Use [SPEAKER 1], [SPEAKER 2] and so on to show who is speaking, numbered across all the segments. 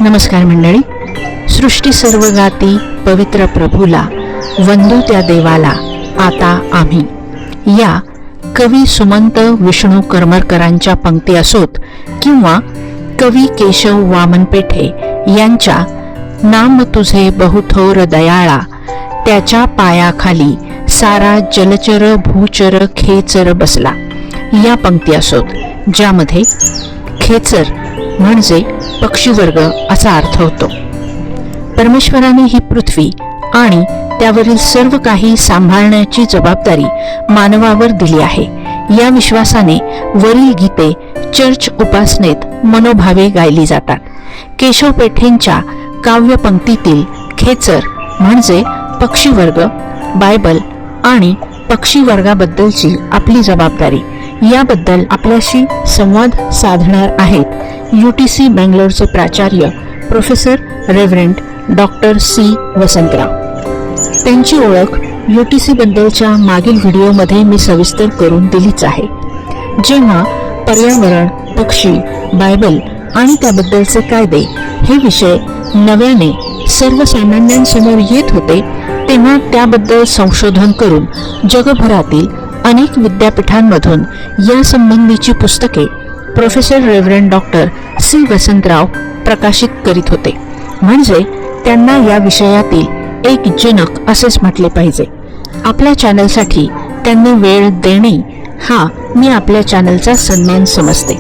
[SPEAKER 1] नमस्कार मंडळी. सृष्टी सर्व गाती पवित्र प्रभूला, वंदू त्या देवाला आता आम्ही, या कवी सुमंत विष्णू करमरकरांच्या पंक्ती असोत किंवा कवी केशव वामन पेठे यांच्या नाम तुझे बहुथोर दयाळा, त्याच्या पायाखाली सारा जलचर भूचर खेचर बसला, या पंक्ती असोत, ज्यामध्ये खेचर म्हणजे पक्षीवर्ग असा अर्थ होतो. परमेश्वराने ही पृथ्वी आणि त्यावरील सर्व काही सांभाळण्याची जबाबदारी मानवावर दिली आहे. या विश्वासाने वरील गीते चर्च उपासनेत मनोभावे गायली जातात. केशव पेठेंच्या काव्यपंक्तीतील खेचर म्हणजे पक्षीवर्ग, बायबल आणि पक्षी वर्गाबद्दलची आपली जबाबदारी याबद्दल आपल्याशी संवाद साधणार आहेत UTC बेंगलोरचे प्राचार्य professor reverend doctor C. Vasantrao. त्यांची ओळख UTC बद्दलच्या मागील व्हिडिओमध्ये मी सविस्तर करून दिलीच आहे. जेव्हा पर्यावरण, पक्षी, बायबल आणि त्याबद्दलचे कायदे हे विषय नव्याने सर्वसामान्यांसमोर येत होते, तेव्हा त्याबद्दल संशोधन करून जगभरातील अनेक विद्यापीठांमधून या संबंधीची पुस्तके professor reverend doctor C. Vasantrao प्रकाशित करीत होते. म्हणजे त्यांना या विषयातील एक जनक असेच म्हटले पाहिजे. आपल्या चॅनलसाठी त्यांनी वेळ देणे हा मी आपल्या चॅनलचा सन्मान समजते.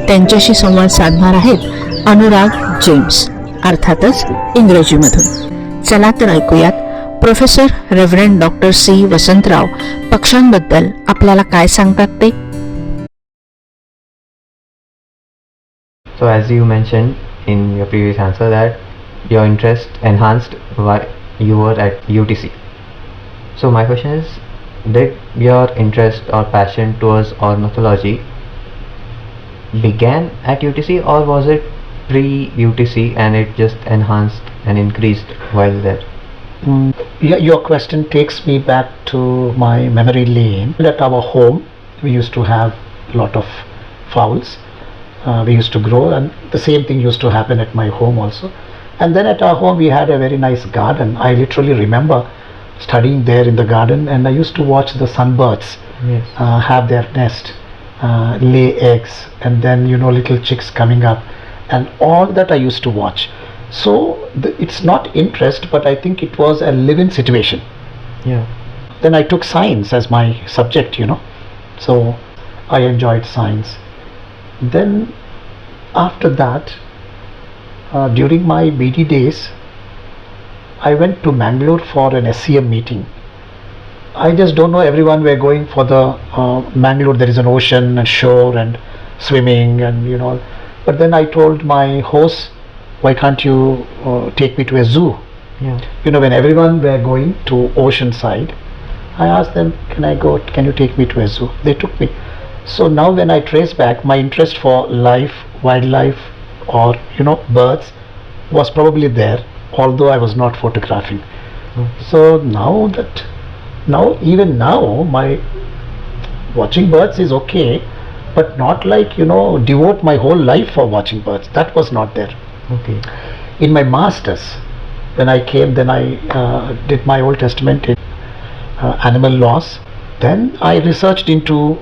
[SPEAKER 1] त्यांच्याशी संवाद साधणार आहेत अनुराग जेम्स, अर्थातच इंग्रजीमधून. चला तर ऐकूयात professor reverend doctor C. Vasantrao पक्ष्यांबद्दल आपल्याला काय सांगतात ते.
[SPEAKER 2] So as you mentioned in your previous answer that your interest enhanced while you were at UTC. So my question is, did your interest or passion towards ornithology began at UTC, or was it pre-UTC and it just enhanced and increased while there?
[SPEAKER 3] Your question takes me back to my memory lane. At our home we used to have a lot of fowls. We used to grow, and the same thing used to happen at my home also. And then at our home we had a very nice garden. I literally remember studying there in the garden, and I used to watch the sunbirds have their nest, lay eggs, and then little chicks coming up, and all that I used to watch. So it's not interest, but I think it was a live-in situation. Then I took science as my subject, so I enjoyed science. Then after that, during my BD days, I went to Mangalore for an SCM meeting. I just don't know, everyone were going for the Mangalore, there is an ocean and shore and swimming and but then I told my host, why can't you take me to a zoo? When everyone were going to ocean side, I asked them, can I go, can you take me to a zoo? They took me. So now when I trace back, my interest for life, wildlife or birds was probably there, although I was not photographing. So even now my watching birds is okay, but not like devote my whole life for watching birds. That was not there. In my masters, when I came, then I did my Old Testament in animal laws. Then I researched into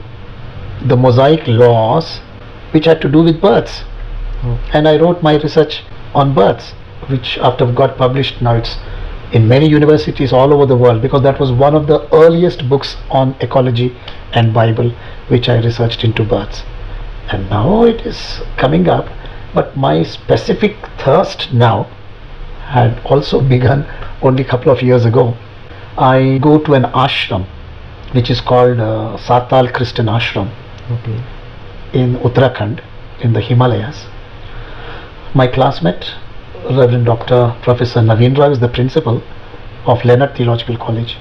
[SPEAKER 3] the Mosaic laws which had to do with birds, and I wrote my research on birds, which after got published, now it's in many universities all over the world, because that was one of the earliest books on ecology and Bible which I researched into birds. And now it is coming up, but my specific thirst now had also begun only a couple of years ago. I go to an ashram which is called Satal Christian Ashram in Uttarakhand in the Himalayas. My classmate Reverend Dr. Professor Naveen Rao is the principal of Leonard Theological College.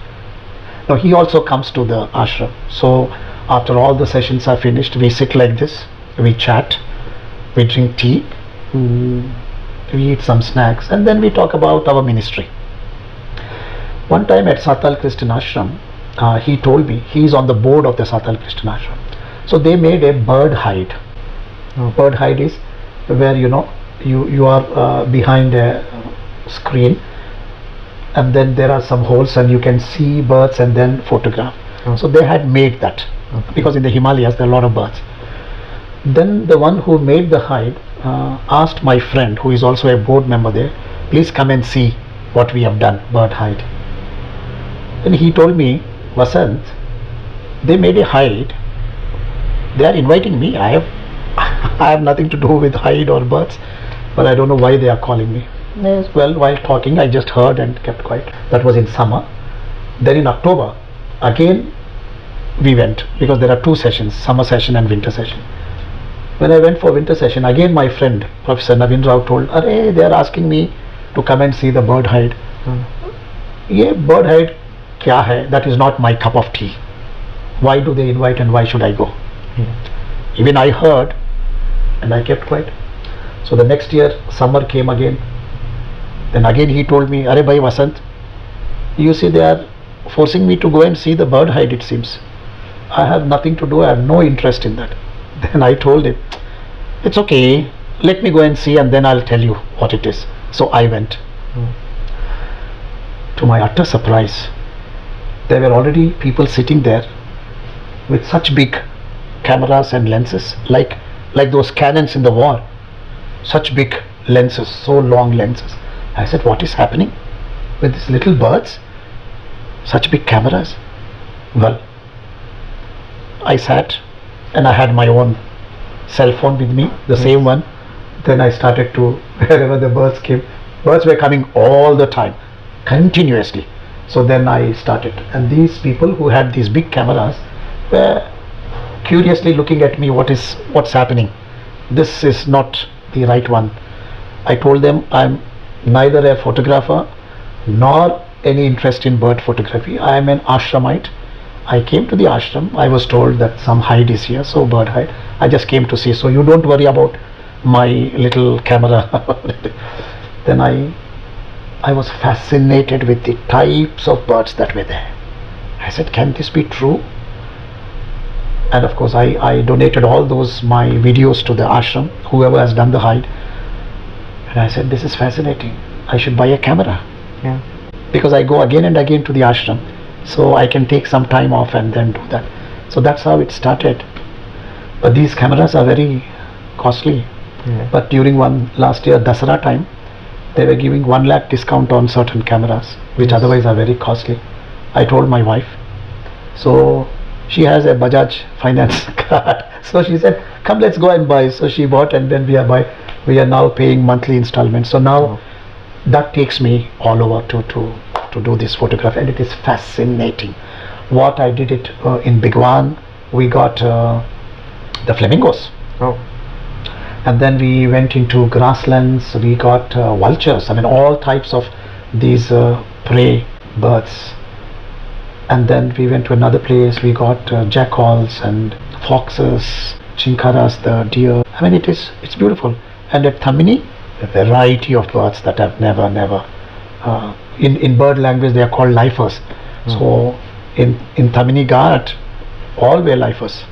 [SPEAKER 3] Now he also comes to the ashram. So after all the sessions are finished, we sit like this, we chat, we drink tea, we eat some snacks, and then we talk about our ministry. One time at Satal Christian Ashram, he told me, he is on the board of the Satal Christian Ashram. So they made a bird hide. Bird hide is where you are behind a screen, and then there are some holes and you can see birds and then photograph. So they had made that because in the Himalayas there are a lot of birds. Then the one who made the hide asked my friend, who is also a board member there, please come and see what we have done, bird hide. And he told me, Vasant, they made a hide, they are inviting me, I have nothing to do with hide or birds, but I don't know why they are calling me. Yes, well, while talking I just heard and kept quiet. That was in summer. Then in October again we went, because there are two sessions, summer session and winter session. When I went for winter session, again my friend Professor Naveen Rao told, Arey, they are asking me to come and see the bird hide. Ye bird hide kya hai? That is not my cup of tea. Why do they invite and why should I go? Even I heard and I kept quiet. So the next year summer came again. Then again he told me, Arey bhai Vasant, you see they are forcing me to go and see the bird hide, it seems. I have nothing to do, I have no interest in that. Then I told him, it's okay, let me go and see and then I'll tell you what it is. So I went. To my utter surprise, there were already people sitting there with such big cameras and lenses, like those cannons in the war. Such big lenses, so long lenses. I said, what is happening with these little birds? Such big cameras. Well, I sat and I had my own cell phone with me, the same one. Then I started to, wherever the birds came, birds were coming all the time, continuously. So then I started, and these people who had these big cameras were curiously looking at me, what's happening? This is not the right one. I told them I'm neither a photographer nor any interest in bird photography. I am an ashramite. I came to the ashram, I was told that some hide is here, so bird hide. I just came to see, so you don't worry about my little camera. Then I was fascinated with the types of birds that were there. I said, can this be true? And of course I donated all those my videos to the ashram, whoever has done the hide. And I said, this is fascinating, I should buy a camera. Because I go again and again to the ashram, so I can take some time off and then do that. So that's how it started. But these cameras are very costly. But during one last year Dasara time, they were giving 1 lakh discount on certain cameras, which otherwise are very costly. I told my wife, so she has a Bajaj finance card, so she said, come, let's go and buy. So she bought, and then we are now paying monthly installments. So now that takes me all over to do this photography, and it is fascinating. What I did it in Bigwan, we got the flamingos. And then we went into grasslands, we got vultures, I mean all types of these prey birds. And then we went to another place, we got jackals and foxes, chinkaras, the deer. I mean it's beautiful. And at Thamini, a variety of birds that I've never in bird language they are called lifers. So in Thamini Ghat, all were lifers.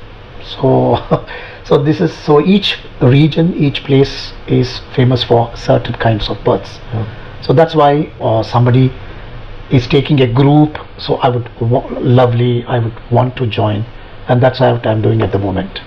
[SPEAKER 3] So each region, each place is famous for certain kinds of birds. So that's why somebody is taking a group, so I would want to join, and that's what I'm doing at the moment.